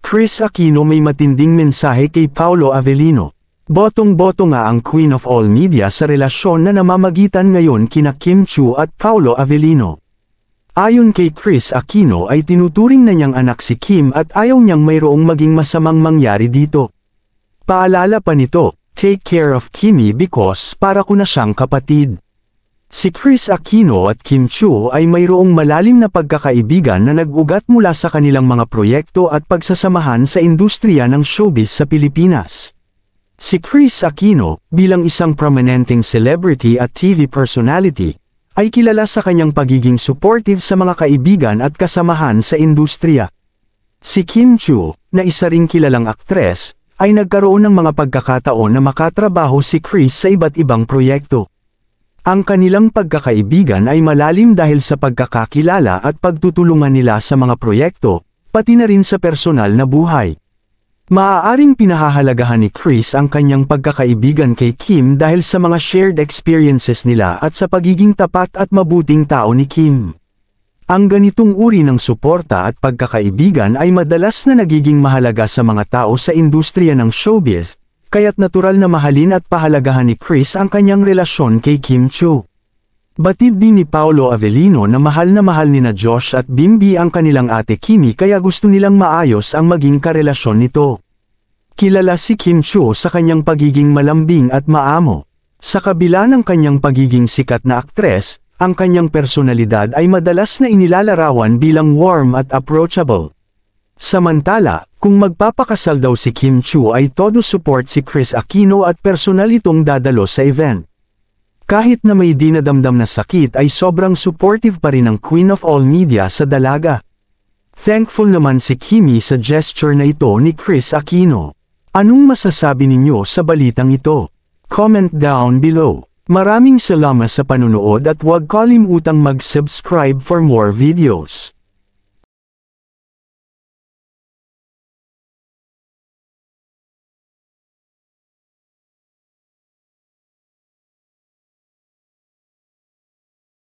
Kris Aquino may matinding mensahe kay Paolo Avellino. Botong-boto nga ang Queen of All Media sa relasyon na namamagitan ngayon kina Kim Chiu at Paolo Avellino. Ayon kay Kris Aquino ay tinuturing na niyang anak si Kim at ayaw niyang mayroong maging masamang mangyari dito. Paalala pa nito, "Take care of Kimmy because para ko na siyang kapatid." Si Kris Aquino at Kim Chiu ay mayroong malalim na pagkakaibigan na nag-ugat mula sa kanilang mga proyekto at pagsasamahan sa industriya ng showbiz sa Pilipinas. Si Kris Aquino, bilang isang prominenteng celebrity at TV personality, ay kilala sa kanyang pagiging supportive sa mga kaibigan at kasamahan sa industriya. Si Kim Chiu, na isa ring kilalang aktres, ay nagkaroon ng mga pagkakataon na makatrabaho si Kris sa iba't ibang proyekto. Ang kanilang pagkakaibigan ay malalim dahil sa pagkakakilala at pagtutulungan nila sa mga proyekto, pati na rin sa personal na buhay. Maaaring pinahahalagahan ni Kris ang kanyang pagkakaibigan kay Kim dahil sa mga shared experiences nila at sa pagiging tapat at mabuting tao ni Kim. Ang ganitong uri ng suporta at pagkakaibigan ay madalas na nagiging mahalaga sa mga tao sa industriya ng showbiz, kaya't natural na mahalin at pahalagahan ni Kris ang kanyang relasyon kay Kim Chiu. Batid din ni Paolo Avellino na mahal nina Josh at Bimbi ang kanilang ate Kimmy kaya gusto nilang maayos ang maging karelasyon nito. Kilala si Kim Chiu sa kanyang pagiging malambing at maamo. Sa kabila ng kanyang pagiging sikat na aktres, ang kanyang personalidad ay madalas na inilalarawan bilang warm at approachable. Samantala, kung magpapakasal daw si Kim Chiu ay todo support si Kris Aquino at personal itong dadalo sa event. Kahit na may dinadamdam na sakit ay sobrang supportive pa rin ang Queen of All Media sa dalaga. Thankful naman si Kimmy sa gesture na ito ni Kris Aquino. Anong masasabi ninyo sa balitang ito? Comment down below. Maraming salamat sa panunood at huwag kalimutang mag-subscribe for more videos.